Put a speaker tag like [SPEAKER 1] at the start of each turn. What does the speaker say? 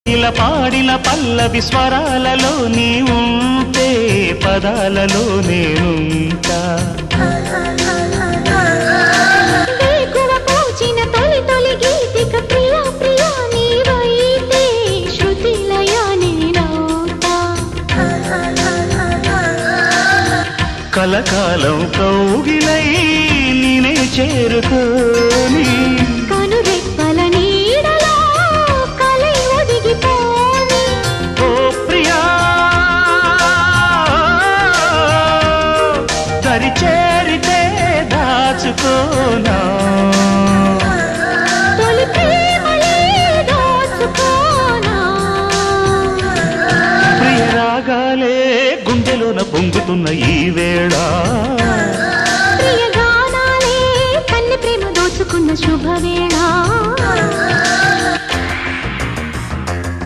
[SPEAKER 1] ఇలా పాడిన పల్లవి స్వరాలలో నీ ఉంటే పదాలలో నేనుంటా కలకాలం కౌగిలై నేనే చేరుకోని
[SPEAKER 2] కనురెప్పల నీడలో కలై ఒదిగిపోని
[SPEAKER 1] ఓ ప్రియా దరి చేరితే దాచుకోనా
[SPEAKER 2] తొలి ప్రేమలే దోచుకోనా
[SPEAKER 1] ప్రియ రాగాలే గుండెలోన పొంగుతున్న ఈ వేళ
[SPEAKER 2] ప్రియ గానాలే కన్నె ప్రేమ దోచుకున్న శుభవేళ